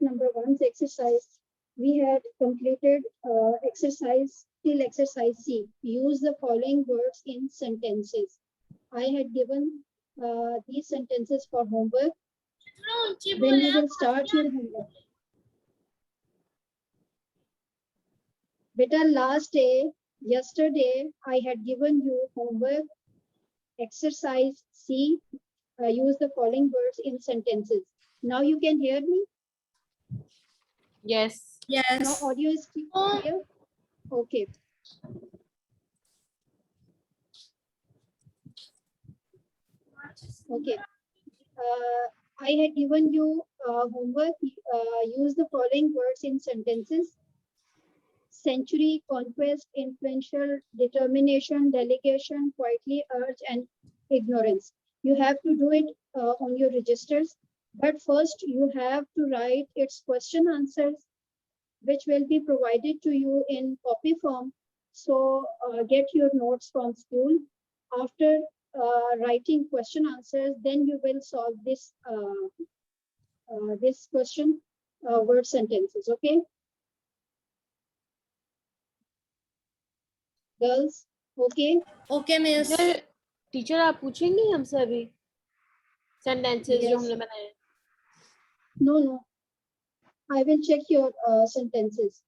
number 1's exercise. We had completed exercise till exercise C. Use the following words in sentences. I had given these sentences for homework. Then you will start your homework. Beta, last day, yesterday, I had given you homework, exercise C. Use the following words in sentences. Now you can hear me? Yes. Yes. Now audio is clear? Okay. Okay. I had given you homework. Use the following words in sentences. Century, conquest, influential, determination, delegation, quietly urge, and ignorance. You have to do it on your registers. But first, you have to write its question answers, which will be provided to you in copy form. So get your notes from school. After writing question answers, then you will solve this this question word sentences. Okay, girls. Okay. Okay, miss. Teacher आप पूछेंगी हमसे अभी sentences जो Yes. हमने बनाए हैं? No. I will check your sentences.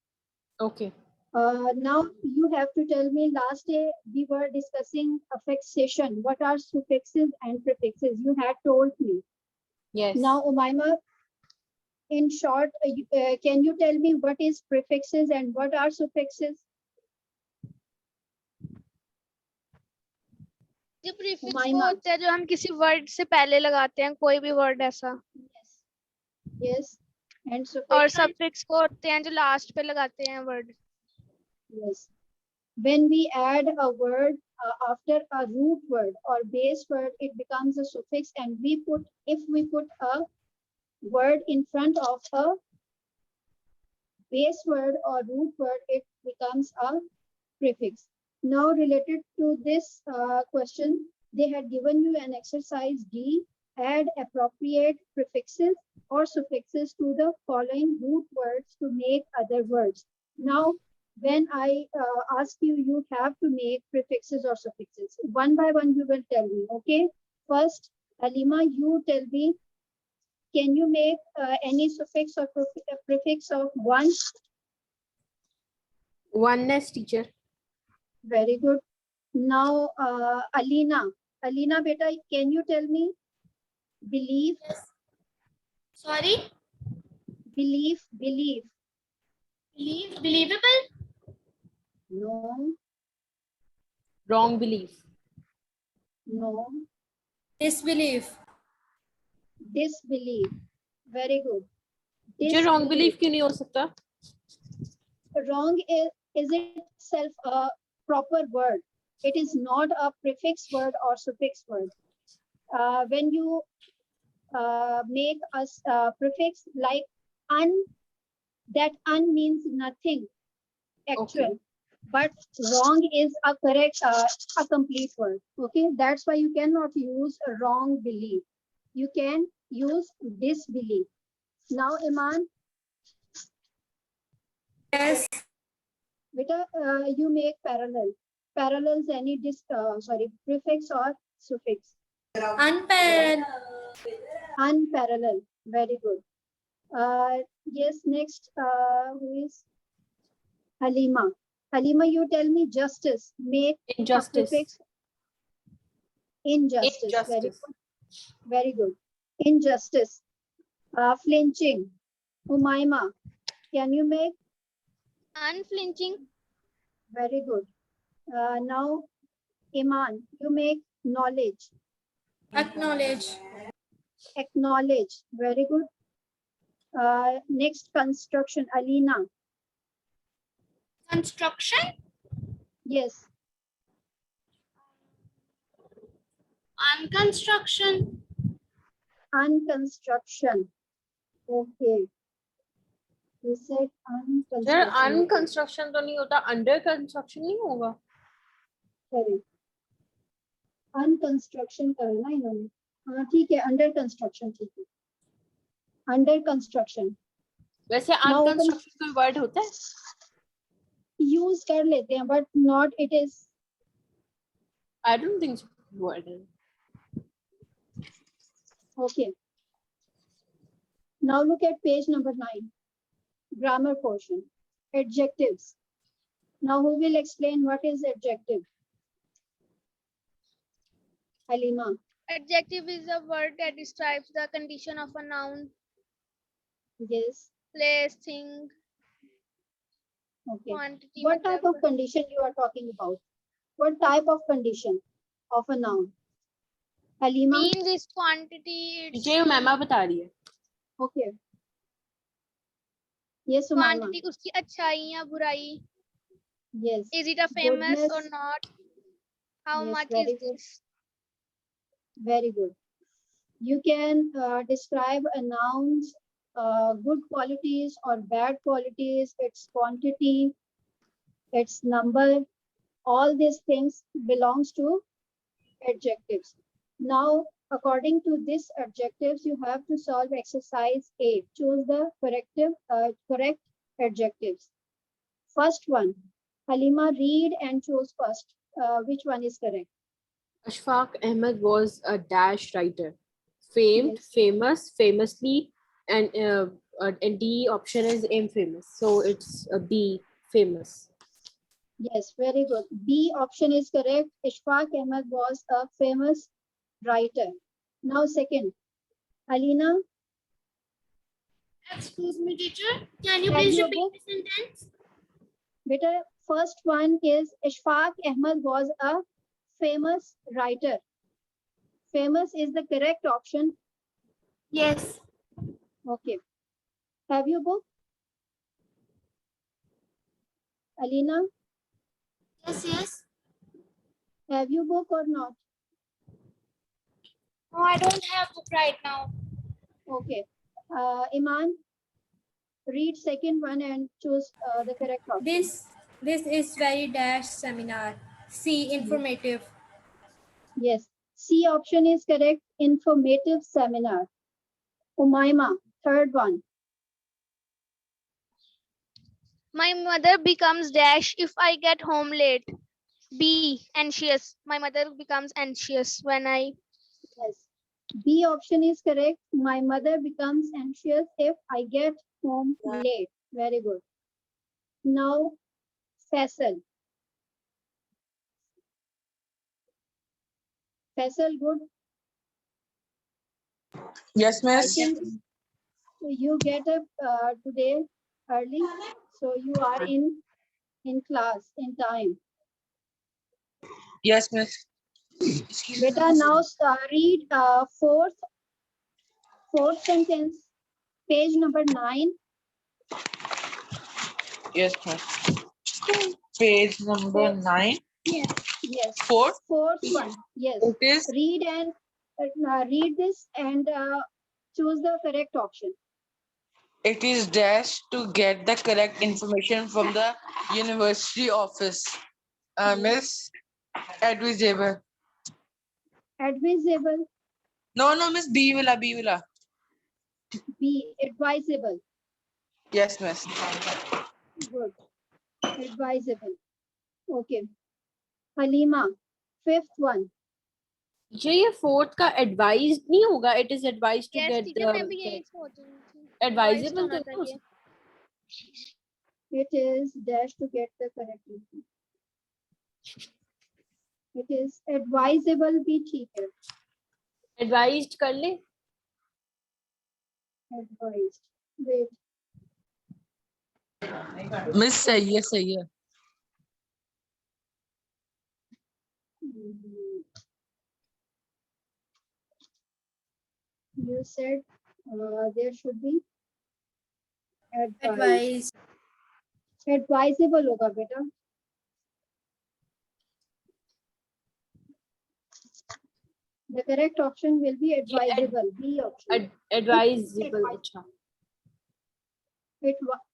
Okay. Now you have to tell me. Last day we were discussing affixation. What are suffixes and prefixes? You had told me. Yes. Now, Umaima, in short, can you tell me what is prefixes and what are suffixes? जो prefix वो Umaima. होते हैं जो हम किसी word से पहले लगाते हैं, कोई भी वर्ड ऐसा. Yes. And और suffix? सफिक्स वो होते हैं जो लास्ट पे लगाते हैं word. Yes. When we add a word after a root word or base word, it becomes a suffix, and if we put a word in front of a base word or root word, it becomes a prefix. Now, related to this question, they had given you an exercise D. Add appropriate prefixes or suffixes to the following root words to make other words. Now, when I ask you, you have to make prefixes or suffixes. One by one, you will tell me, okay? First, Alima, you tell me, can you make any suffix or prefix of one? Oneness, teacher. Very good. Now, Alina, beta, can you tell me? Believe. Sorry. Believe. Believable. No. Wrong belief. No. Disbelief. Disbelieve. Very good. Teacher, wrong belief क्यों नहीं हो सकता? Wrong is itself a proper word. It is not a prefix word or suffix word. When you make a prefix like un, that un means nothing actual. Okay. But wrong is a correct, a complete word. Okay, that's why you cannot use a wrong belief. You can use disbelief. Now, Iman. Yes. Beta, you make parallel. Parallels any prefix or suffix. Unparalleled. Unparalleled. Very good. Yes, next, who is Halima? Halima, you tell me justice. Make Injustice. a prefix. Injustice. Injustice. Very good. Injustice. Flinching. Umaima, can you make? Unflinching. Very good. Now, Iman, you make knowledge. Acknowledge. Acknowledge. Very good. Next, construction. Alina. Construction. Yes. Unconstruction. Unconstruction. Okay. You said Sir, unconstruction. unconstruction तो नहीं होता, under construction नहीं होगा. Correct. Unconstruction करना इन्होंने. हाँ ठीक है, under construction ठीक है. Under construction. वैसे Now open- unconstructed कोई word होता है? use कर लेते हैं, but not it is. I don't think so. Word है. Okay. Now look at page number 9. Grammar portion. Adjectives. Now who will explain what is adjective? Halima. Adjective is a word that describes the condition of a noun, Yes. place, thing, Okay. quantity. What type of whatever. condition you are talking about? What type of condition of a noun? Halima. Means is quantity. It's ये मैमा बता रही है. Okay. Yes, Umayma. quantity. उसकी अच्छाई या बुराई. Yes. Is it a famous or Goodness. not? How Yes, much very is good. this? Very good. You can describe a noun's good qualities or bad qualities, its quantity, its number. All these things belongs to adjectives. Now, according to these adjectives, you have to solve exercise A. Choose the correct adjectives. First one, Halima, read and choose first. Which one is correct? Ashfaq Ahmed was a dash writer. Famed, Yes. famous, famously, and D option is infamous. So it's a B, famous. Yes, very good. B option is correct. Ishfaq Ahmed was a famous writer. Now second, Alina, Excuse me, teacher. Can you Have please you repeat book? the sentence? beta, first one is Ishfaq Ahmed was a famous writer. Famous is the correct option. Yes. Okay. Have you book? Alina, Yes, yes. have you book or not? No, I don't have book right now. Okay. Iman, read second one and choose the correct option. This is very dash seminar. C, informative. Yes. C option is correct. Informative seminar. Umayma, third one. My mother becomes dash if I get home late. B, anxious. My mother becomes anxious when I. Yes. B option is correct. My mother becomes anxious if I get home late. Very good. Now, Faisal. Faisal, good. Yes, I miss. think you get up today early, so you are in class in time. Yes, miss. Beta, now read fourth sentence, page number 9. Yes, miss. Page number 9. Yes. Fourth. Fourth one. Yes. It is Read and read this and choose the correct option. it is dash to get the correct information from the university office. Miss advisable. Advisable. No, miss B villa. B. Advisable. Yes, miss. Good. Advisable. Okay. Halima. Fifth one. ये fourth का advised नहीं होगा. It is advised to Yes, get teacher, मैं भी the यही सोच रही थी. advisable. होना तो नहीं हो चाहिए. सकता. It is dash to get the correct info. It is advisable भी ठीक है. Advised कर ले. Advised. Wait. Miss सही है. You said there should be Advice. advisable होगा बेटा. The correct option will be advisable. B option. Advisable. अच्छा.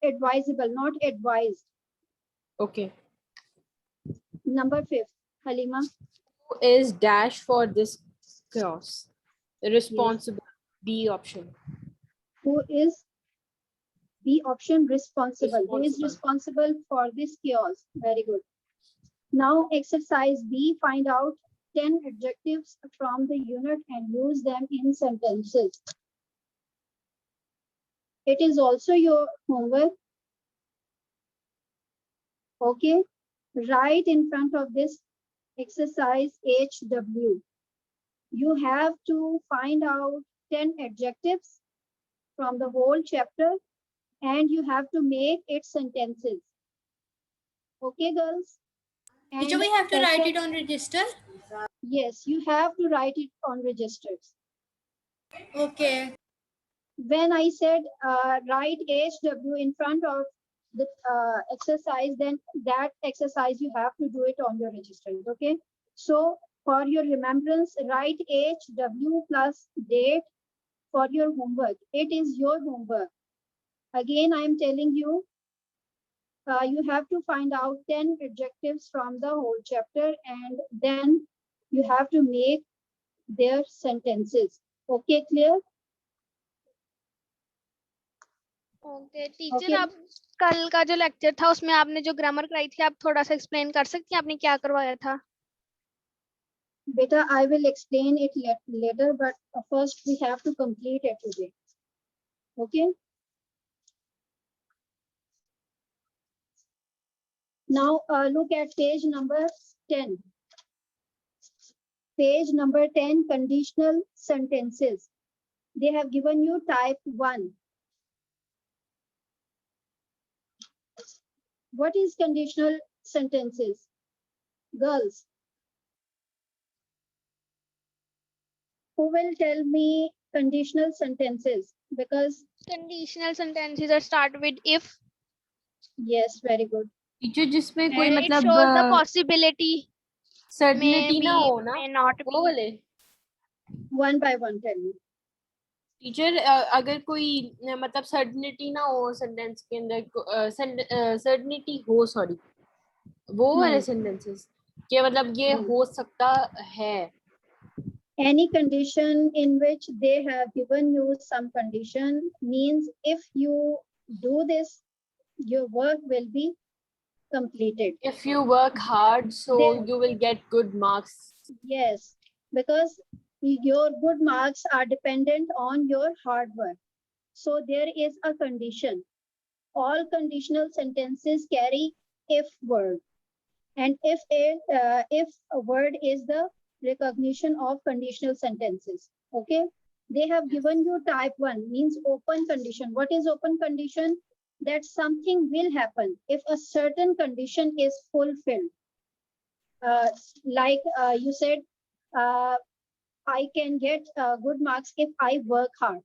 Advisable, not advised. Okay. Number 5. Halima. Who is dash for this clause? Responsible. B option. Who is B option, responsible. Who is responsible for this chaos? Very good. Now exercise B, find out 10 adjectives from the unit and use them in sentences. It is also your homework. Okay. Write in front of this exercise HW. You have to find out 10 adjectives from the whole chapter and you have to make it sentences. Okay, girls? Teacher, And we have to write second- it on register. Yes, you have to write it on registers. Okay. When I said write HW in front of the exercise, then that exercise you have to do it on your registers. Okay. So for your remembrance, write HW plus date for your homework. It is your homework. Again, I am telling you, you have to find out 10 adjectives from the whole chapter and then you have to make their sentences. Okay, clear? Okay teacher Okay. आप कल का जो lecture था उसमें आपने जो grammar कराई थी आप थोड़ा सा एक्सप्लेन कर सकती हैं आपने क्या करवाया था? Beta, I will explain it later, but first we have to complete it today. Okay. Now look at page number 10. Page number 10, conditional sentences. They have given you type 1. What is conditional sentences? Girls, who will tell me conditional sentences? Because Conditional sentences are start with if yes, very good. Teacher जिसमें कोई and it shows the मतलब possibility certainty ना be, हो ना may not वो be. वाले. One by one, tell me. Teacher अगर कोई मतलब सर्टिनिटी ना हो सेंटेंस के अंदर सर्टिनिटी हो सॉरी वो वाले सेंटेंसेस कि मतलब ये हो सकता है. Any condition in which they have given you some condition means if you do this, your work will be completed. If you work hard, so Then- you will get good marks. Yes, because your good marks are dependent on your hard work. So there is a condition. All conditional sentences carry if word. And if a word is the recognition of conditional sentences. Okay. They have given you type 1 means open condition. What is open condition? That something will happen if a certain condition is fulfilled. Like you said, I can get good marks if I work hard.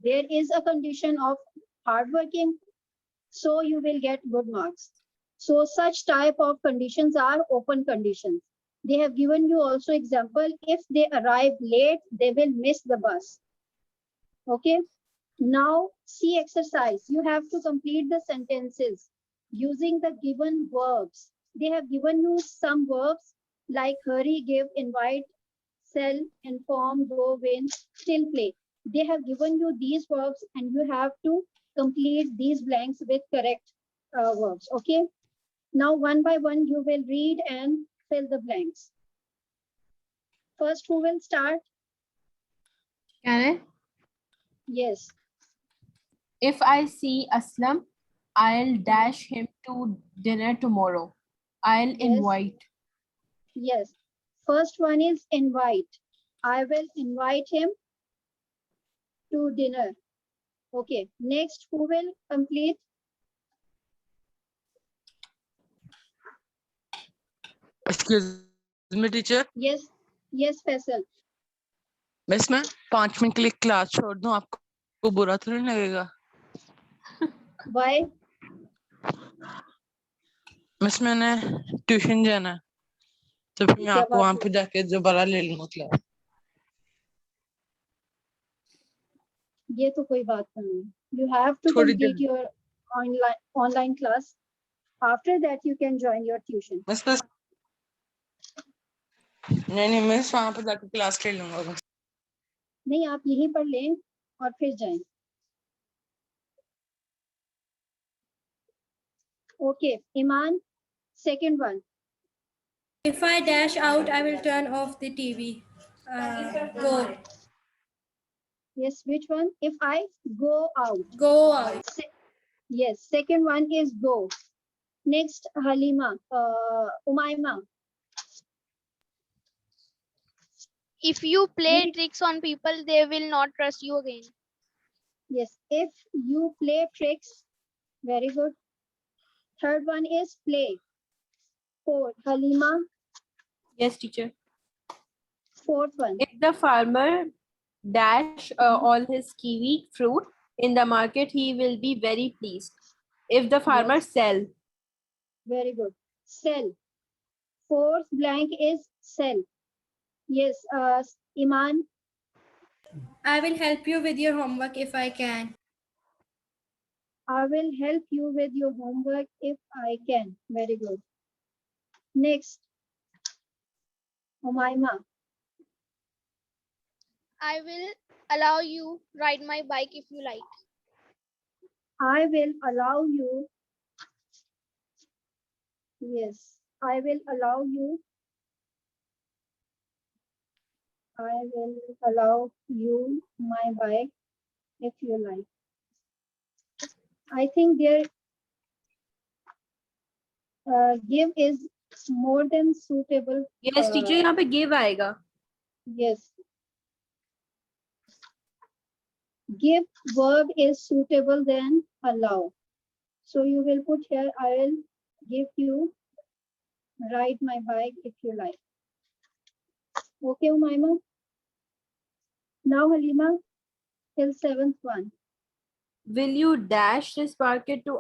There is a condition of hard working, so you will get good marks. So such type of conditions are open conditions. They have given you also example, if they arrive late, they will miss the bus. Okay. Now see exercise. You have to complete the sentences using the given verbs. They have given you some verbs like hurry, give, invite, sell, inform, go, win, still play. They have given you these verbs and you have to complete these blanks with correct verbs. Okay. Now one by one you will read and fill the blanks. First, who will start? Can I? Yes. If I see Aslam, I'll dash him to dinner tomorrow. I'll Yes. invite. Yes. First one is invite. I will invite him to dinner. Okay. Next, who will complete? Excuse me, teacher. Yes. Yes, Faisal. Miss मैं 5 minute के लिए class छोड़ दूं आपको बुरा तो नहीं लगेगा? Why? मिस मैंने ट्यूशन जाना है तो फिर मैं क्या आपको बात वहां है? पे जाके दोबारा ले लूंगा क्लास. ये तो कोई बात नहीं. You have to थोड़ी complete there. your online class. After that, you can join your tuition. Miss बस नहीं मिस वहां पे जाके क्लास ले लूंगा बस. नहीं, आप यहीं पर लें और फिर जाएं. Okay, Iman, second one. If I dash out, I will turn off the TV. Go. Yes, which one? If I go out. Go out. Yes, second one is go. Next, Halima, Umaima. If you play Read. tricks on people, they will not trust you again. Yes, if you play tricks. Very good. Third one is play. Fourth, Halima. Yes, teacher. Fourth one. If the farmer dash all his kiwi fruit in the market, he will be very pleased. If the farmer Yes. sell. Very good. Sell. Fourth blank is sell. Yes, Iman. I will help you with your homework if I can. I will help you with your homework if I can. Very good. Next, Umaima. I will allow you ride my bike if you like. I will allow you. Yes, I will allow you. I will allow you my bike if you like. I think there give is more than suitable. Yes, teacher, यहाँ पे give आएगा. Yes. Give verb is suitable than allow. So you will put here, I will give you ride my bike if you like. Okay, Umaima. Now Halima, till seventh one. Will you dash this basket to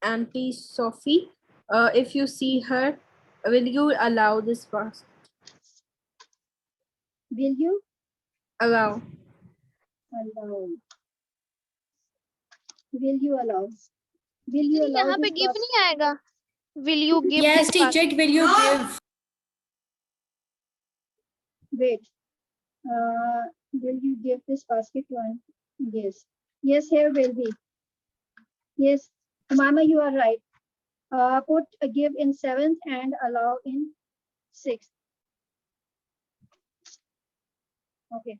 Auntie Sophie? If you see her, will you allow this basket? Will you Allow. allow? Will you allow? Will you allow यहाँ पे this give basket? नहीं आएगा. Will you give Yes, this teacher, will you give? Wait. Will you give this basket one? Yes. Yes, here will be. Yes, Mama, you are right. Put a give in seventh and allow in sixth. Okay.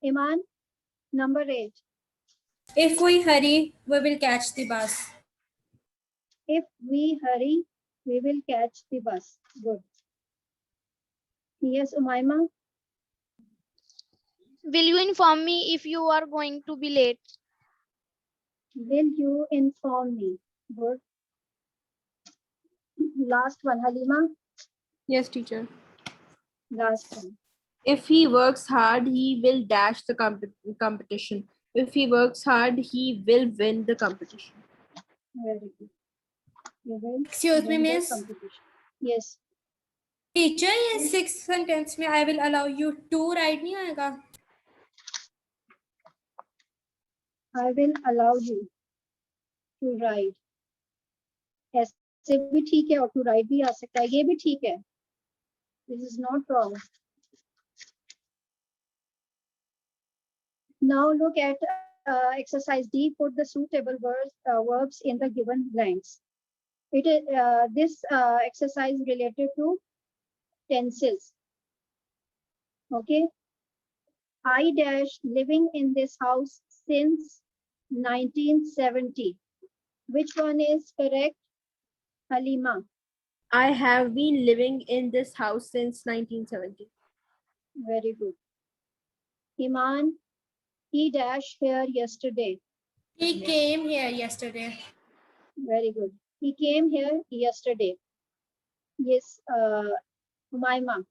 Iman, number 8. If we hurry, we will catch the bus. If we hurry, we will catch the bus. Good. Yes, Umaima. Will you inform me if you are going to be late? Will you inform me? Good. Last one, Halima. Yes, teacher. Last one. If he works hard, he will dash the competition. If he works hard, he will win the competition. Very good. You will Excuse me, win the miss. competition. Yes. Teacher, ये sixth sentence में I will allow you to ride नहीं आएगा. I will allow you to ride. ऐसे भी ठीक है और to ride भी आ सकता है. ये भी ठीक है. This is not wrong. Now look at exercise D. Put the suitable verbs in the given blanks. It is this exercise related to tenses. Okay. I dash living in this house since 1970. Which one is correct? Halima. I have been living in this house since 1970. Very good. Iman. He dashed here yesterday. He came here yesterday. Very good. He came here yesterday. Yes, Umaima.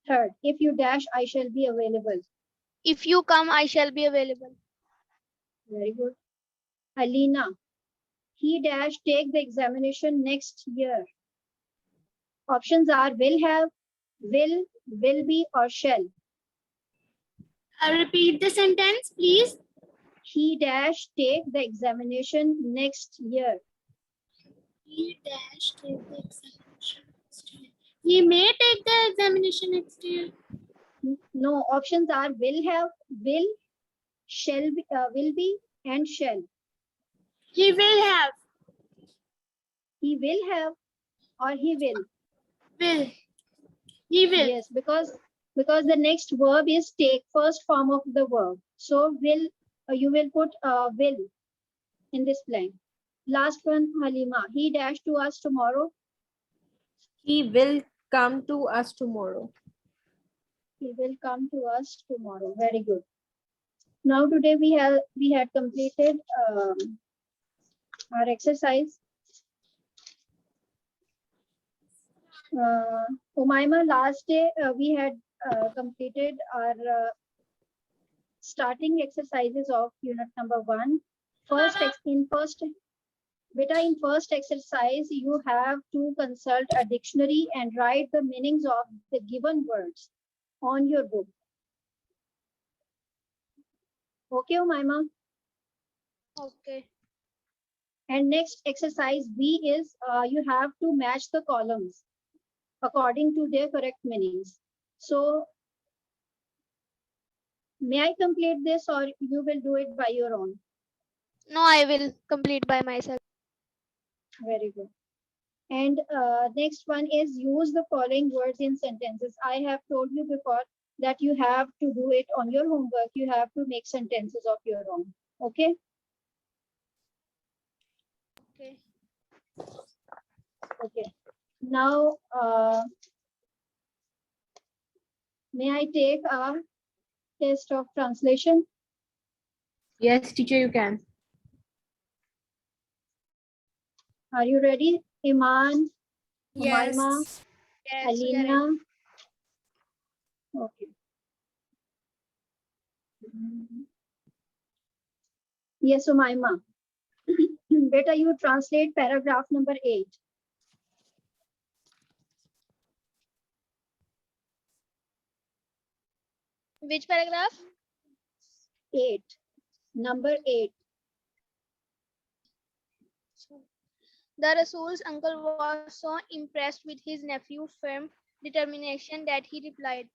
Third, if you dash, I shall be available. If you come, I shall be available. Very good. Alina. He dash take the examination next year. Options are will have, will be, or shall. Repeat the sentence, please. He dash take the examination next year. He dash take the examination next year. He may take the examination next year. No, options are will have, will, shall be, will be, and shall. He will have. He will have or he will? Will. He will. Yes, because the next verb is take, first form of the verb. So will, you will put will in this blank. Last one, Halima. He dash to us tomorrow. He will come to us tomorrow. He will come to us tomorrow. Very good. Now today we had completed our exercise. Umaima, last day we had completed our starting exercises of unit number 1. In first exercise, you have to consult a dictionary and write the meanings of the given words on your book. Okay, Umaima? Okay. And next exercise B is you have to match the columns according to their correct meanings. So, may I complete this or you will do it by your own? No, I will complete by myself. Very good. And next one is use the following words in sentences. I have told you before that you have to do it on your homework. You have to make sentences of your own. Okay? Okay. Okay. Now, may I take a test of translation? Yes, teacher, you can. Are you ready? Iman, Yes. Umaima, Yes, we are ready. Alina. Okay. Yes, Umaima. Beta, you translate paragraph number 8. Which paragraph? 8. Number 8. The Rasul's uncle was so impressed with his nephew's firm determination that he replied,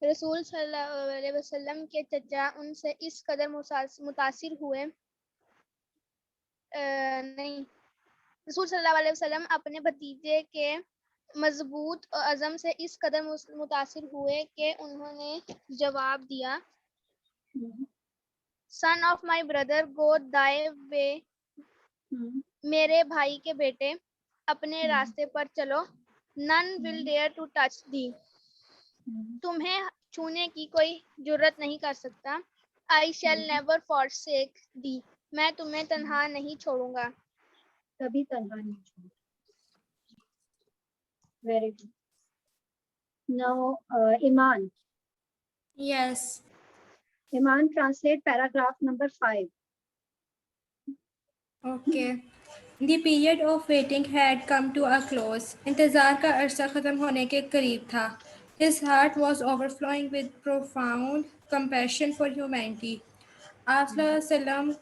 रसूल सल्लल्लाहु अलैहि वसल्लम के चचा उनसे इस कदर मुतासिर हुए नहीं रसूल सल्लल्लाहु अलैहि वसल्लम अपने भतीजे के मजबूत अज़म से इस कदर मुतासिर हुए कि उन्होंने जवाब दिया Son of my brother, go thy way. मेरे भाई के बेटे अपने रास्ते पर चलो. None will dare to touch thee. तुम्हें छूने की कोई जुर्रत नहीं कर सकता. I shall never forsake thee. मैं तुम्हें तन्हा नहीं छोड़ूंगा. कभी तन्हा नहीं छोड़ूंगा. Very good. Now, Iman. Yes. Iman, translate paragraph number 5. Okay. The period of waiting had come to a close. इंतज़ार का अरसा ख़त्म होने के करीब था. His heart was overflowing with profound compassion for humanity. आप सल्लम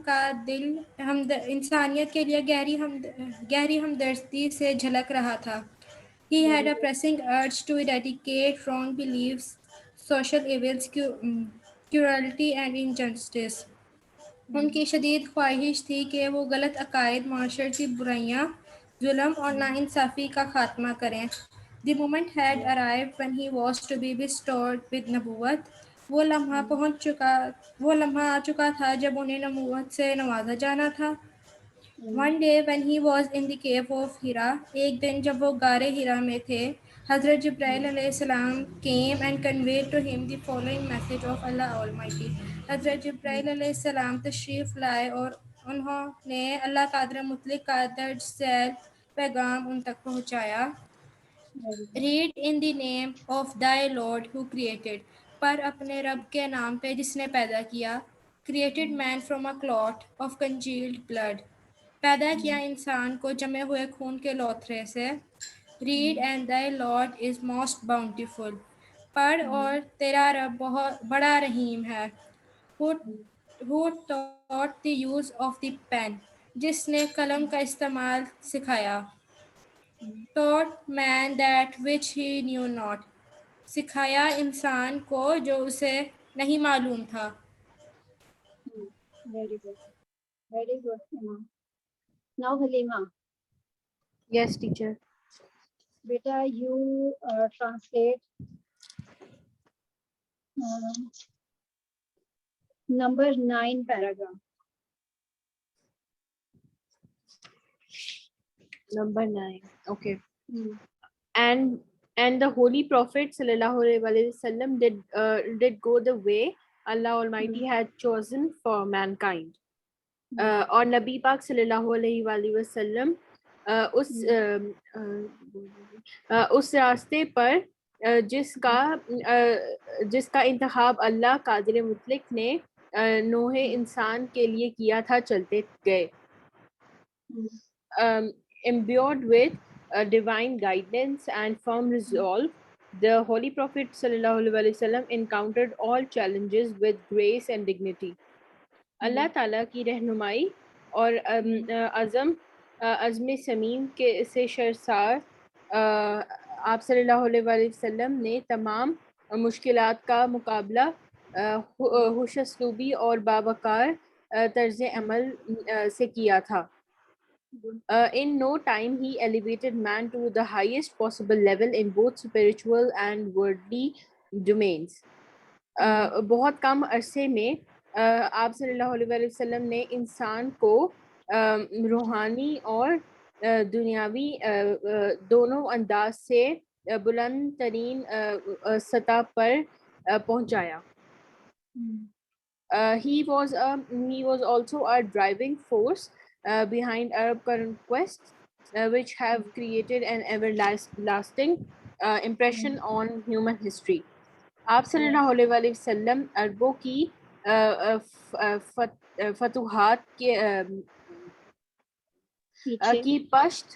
का दिल इंसानियत के लिए गहरी हमदर्दी से झलक रहा था. He had a pressing urge to eradicate wrong beliefs, social evils, cruelty and injustice. उनकी शदीद ख्वाहिश थी कि वो गलत अकायद, माशरती बुराइयाँ, जुल्म और नाइंसाफ़ी का खात्मा करें. The moment had arrived when he was to be bestowed with नबूवत. वो लम्हा आ चुका था जब उन्हें नबूवत से नवाजा जाना था. One day when he was in the cave of Hira, एक दिन जब वो गारे हिरा में थे, हज़रत जिब्राइल अलैहिस्सलाम came and conveyed to him the following message of Allah Almighty. हज़रत जिब्राइल अलैहिस्सलाम तशरीफ़ लाए और उन्होंने अल्लाह कादिर मुतलक का दर्ज झैल पैगाम उन तक पहुँचाया. Read in the name of thy Lord who created. पर अपने रब के नाम पे जिसने पैदा किया. Created man from a clot of congealed blood. पैदा किया इंसान को जमे हुए खून के लोथरे से. Read and thy Lord is most bountiful. पढ़ और तेरा रब बहुत बड़ा रहीम है. Who taught the use of the pen. जिसने कलम का इस्तेमाल सिखाया. Taught man that which he knew not. सिखाया इंसान को जो उसे नहीं मालूम था. Very good. Very good, Iman. Now Halima, Yes, teacher. beta, you translate number 9 paragraph. Number 9. Okay. Hmm. And the Holy Prophet sallallahu alaihi wasallam did go the way Allah Almighty had chosen for mankind. اور نبی پاک صلی اللہ علیہ وسلم اس راستے پر جس کا انتخاب اللہ قادر مطلق نے نوح انسان کے لیے کیا تھا چلتے گئے. Imbued with divine guidance and firm resolve, the Holy Prophet sallallahu alaihi wasallam encountered all challenges with grace and dignity. اللہ تعالیٰ کی رہنمائی اور عزم سمیم سے شرسار آپ صلی اللہ علیہ وسلم نے تمام مشکلات کا مقابلہ خوش اسلوبی اور باوقار طرز عمل سے کیا تھا. In no time he elevated man to the highest possible level in both spiritual and worldly domains. بہت کم عرصے میں آپ صلی اللہ علیہ وسلم نے انسان کو روحانی اور دنیاوی دونوں انداز سے بلند ترین سطح پر پہنچایا. He was also a driving force behind Arab conquest, which have created an everlasting impression on human history. آپ صلی اللہ علیہ وسلم عربوں کی فتوحات کی پشت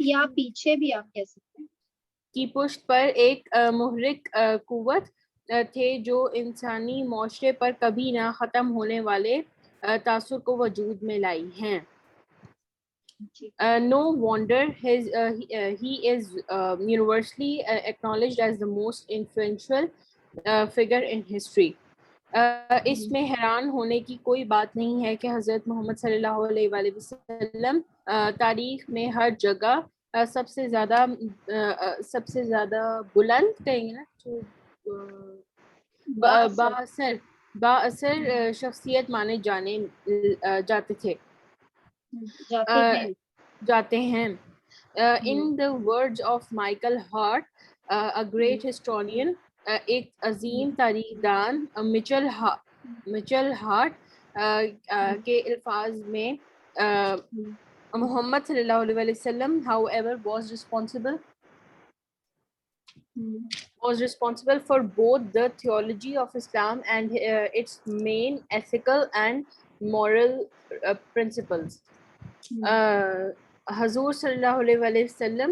یا پیچھے بھی آپ کہہ سکتے ہیں کی پشت پر ایک محرک قوت تھے جو انسانی معاشرے پر کبھی نہ ختم ہونے والے تاثر کو وجود میں لائی ہیں. No wonder he is universally acknowledged as the most influential figure in history. اس میں حیران ہونے کی کوئی بات نہیں ہے کہ حضرت محمد صلی اللہ علیہ وآلہ وسلم تاریخ میں ہر جگہ سب سے زیادہ بلند کہیں گے با اثر شخصیت مانے جاتے ہیں. In the words of Michael Hart, a great historian, ایک عظیم تاریخ دان مچل ہارٹ کے الفاظ میں محمد صلی اللہ علیہ وسلم however was responsible for both the theology of Islam and its main ethical and moral principles. حضور صلی اللہ علیہ وسلم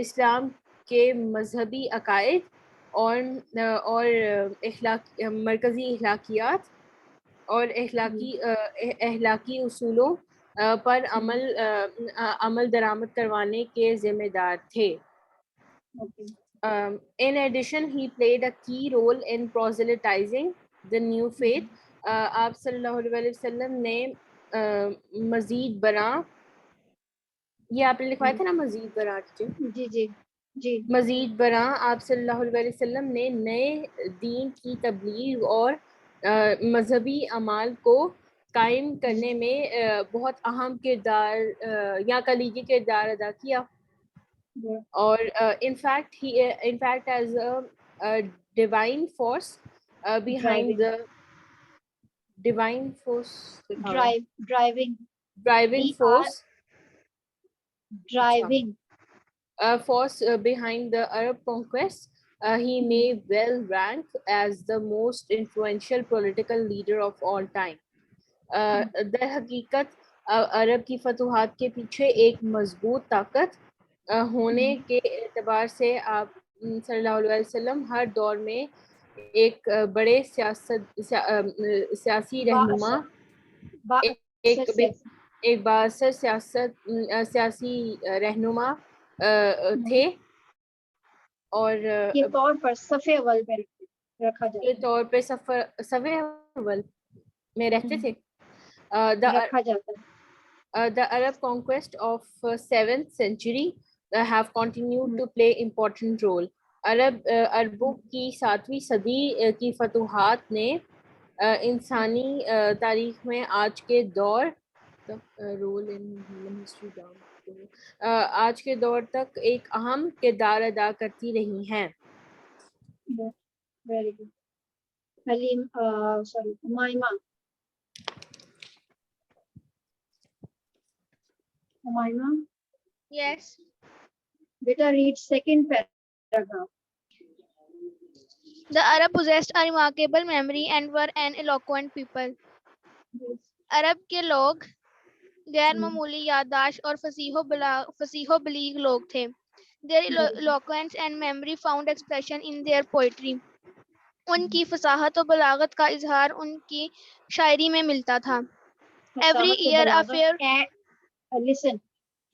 اسلام کے مذہبی عقائد اور مرکزی اخلاقیات اور اخلاقی اصولوں پر عمل درآمد کروانے کے ذمہ دار تھے. In addition, he played a key role in proselytizing the new faith. آپ صلی اللہ علیہ وسلم نے مزید برآں یہ آپ نے لکھوایا تھا نا مزید برآں جی مزید برآں آپ صلی اللہ علیہ وسلم نے نئے دین کی تبلیغ اور مذہبی اعمال کو قائم کرنے میں بہت اہم کردار یا کلیدی کردار ادا کیا. اور in fact as a divine force behind the divine force driving force behind the Arab conquest, he may well rank as the most influential political leader of all time. در حقیقت عرب کی فتوحات کے پیچھے ایک مضبوط طاقت ہونے کے اعتبار سے آپ صلی اللہ علیہ وسلم ہر دور میں ایک بڑے سیاسی رہنما ایک بااثر سیاسی رہنما تھے اور کے طور پر صف اول پہ رکھا جاتا کے طور پہ صف اول میں رہتے تھے. रखा जाता है. The Arab conquest of 7th century have continued to play important role. عربوں کی 7ویں صدی کی فتوحات نے انسانی تاریخ میں آج کے دور رول ان ہیومن ہسٹری آج کے دور تک ایک اہم کردار ادا کرتی رہی ہیں. Very good. Halim, sorry, Umayma. Umayma, Yes. beta read second paragraph. The Arab possessed a remarkable memory and were an eloquent people. Yes. عرب کے لوگ غیر معمولی یادداشت اور فصیح و بلیغ لوگ تھے. Their eloquence and memory found expression in their poetry. ان کی فصاحت و بلاغت کا اظہار ان کی شاعری میں ملتا تھا. Every year a fair Listen,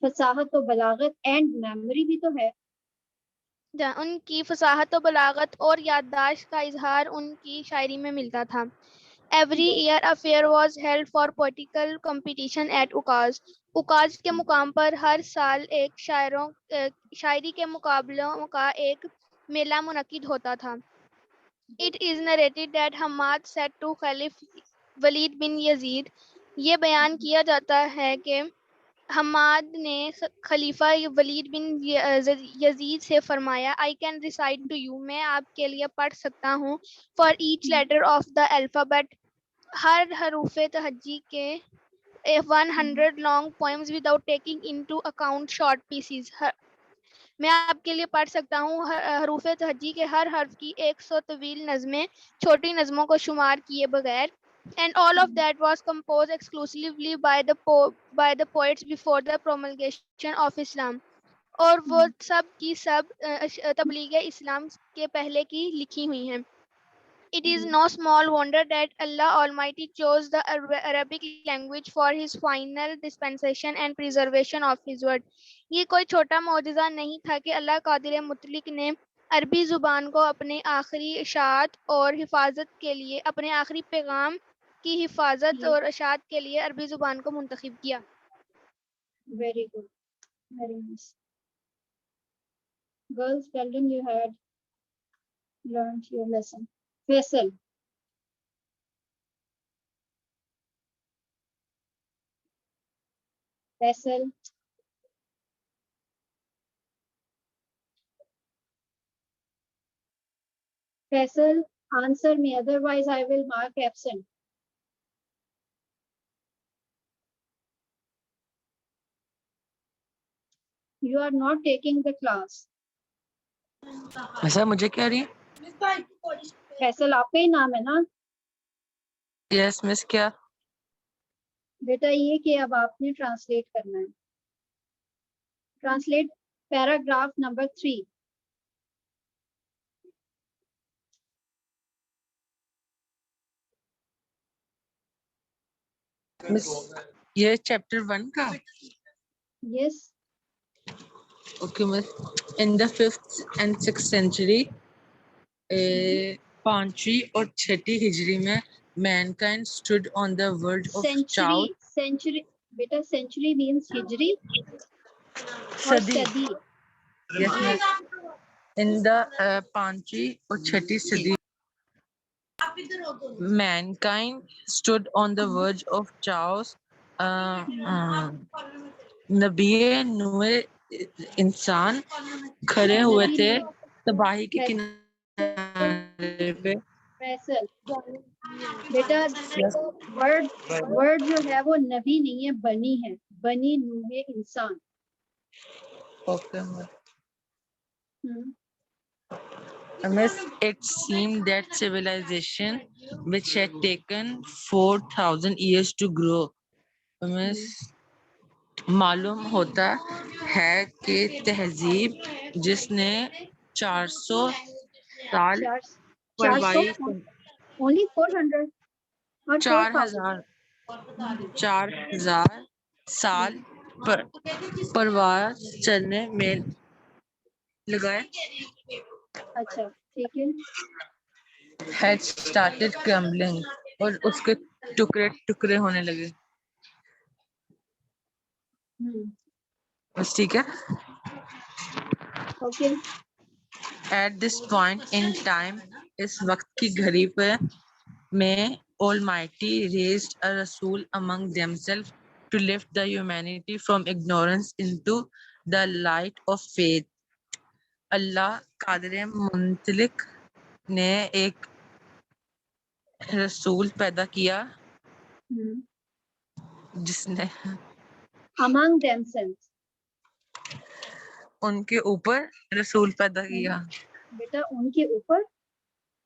فصاحت و بلاغت and memory بھی تو ہے. ان کی فصاحت و بلاغت اور یادداشت کا اظہار ان کی شاعری میں ملتا تھا. Every year a fair was held for poetical competition at Ukaz. اکاز کے مقام پر ہر سال ایک شاعری کے مقابلوں کا ایک میلہ منعقد ہوتا تھا. It is narrated that Hammad said to Khalif Walid bin Yazid. یہ بیان کیا جاتا ہے کہ حماد نے خلیفہ ولید بن یزید سے فرمایا I can recite to you. میں آپ کے لیے پڑھ سکتا ہوں. For each letter of the alphabet. ہر حروف تہجی کے 100 long poems without taking into account short pieces. میں آپ کے لیے پڑھ سکتا ہوں حروف تہجی کے ہر حرف کی 100 طویل نظمیں چھوٹی نظموں کو شمار کیے بغیر. And all of that was composed exclusively by the poets before the promulgation of Islam. اور وہ سب کی سب تبلیغ اسلام کے پہلے کی لکھی ہوئی ہیں. It is no small wonder that Allah Almighty chose the Arabic language for His final dispensation and preservation of His word. یہ کوئی چھوٹا معجزہ نہیں تھا کہ اللہ قادر مطلق نے عربی زبان کو اپنے آخری اشاعت اور حفاظت کے لیے اپنے آخری پیغام کی حفاظت اور اشاعت کے لیے عربی زبان کو منتخب کیا. Very good. Very nice. Girls, well done, you had learned your lesson. Faisal. Faisal. Faisal, answer me, otherwise I will mark absent. You are not taking the class. ایسا مجھے کیا رہی فیصل آپ کا ہی نام ہے نا؟ یس مس کیا بیٹا یہ کہ اب آپ نے ٹرانسلیٹ کرنا ہے. Translate paragraph number 3. مس یہ چیپٹر 1 کا یس. Okay, miss. In the 5th and 6th century, 5वीं और 6वीं हिजरी में mankind stood on the verge of chaos. Century, beta century means hijri or Sadi. sadi. Yes, miss. In the 5वीं और 6वीं सदी, mankind stood on the verge of chaos. نبی نوح انسان کھڑے ہوئے تھے تباہی کے کنارے پہ. بیٹا ورڈ جو ہے وہ نبی نہیں ہے بنی ہے. بنی نوح انسان. Miss, it seemed that civilization which had taken 4,000 years to grow, Miss, معلوم ہوتا ہے کہ تہذیب جس نے 400 سال پروائی 4,000 سال پرواز چلنے میں لگائے. اچھا ٹھیک ہے. had started crumbling اور اس کے ٹکڑے ٹکڑے ہونے لگے. بس ٹھیک ہے. Okay. At this point in time, اس وقت کی گھڑی پہ میں Almighty raised a Rasul among themselves to lift the humanity from ignorance into the light of faith. اللہ قادر منطلق نے ایک رسول پیدا کیا جس نے Among themselves. ان کے اوپر رسول پیدا کیا. بیٹا ان کے اوپر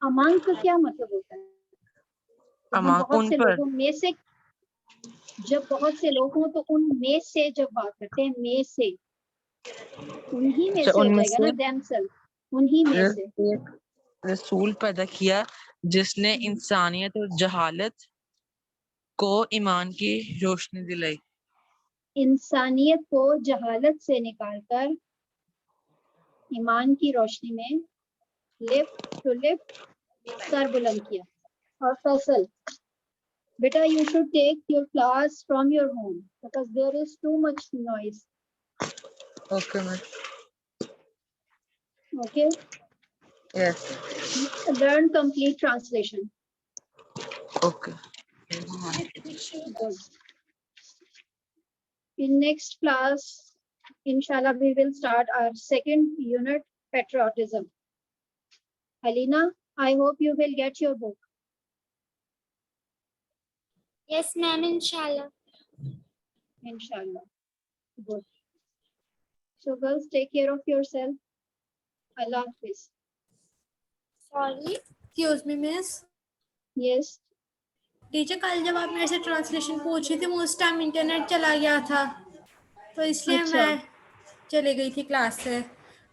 among کا کیا مطلب ہوتا ہے؟ جب ہم بہت ان سے پر لوگوں میں سے، جب بہت سے لوگ ہوں تو ان میں سے جب بات کرتے ہیں میں سے، انہی میں سے ہو ان میں جائے گا نا، سے themselves، انہی میں سے. ایک رسول پیدا کیا جس نے انسانیت اور جہالت کو ایمان کی روشنی دلائی. انسانیت کو جہالت سے نکال کر ایمان کی روشنی میں لفٹ سر بلند کیا. اور فیصل بیٹا you should take your class from your home because there is too much noise. Okay ma'am. Okay, yes. Learn complete translation. Okay. Good. In next class, inshallah, we will start our second unit, patriotism. Alina, I hope you will get your book. Yes, ma'am, inshallah. Inshallah. Good. So girls, take care of yourself. Allah Hafiz. Sorry. Excuse me miss. Yes. Teacher کل جب آپ میرے سے translation پوچھی تھی اس time internet چلا گیا تھا تو اس لیے اچھا. میں چلے گئی تھی کلاس سے.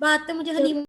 بات تو مجھے چلو. حلیم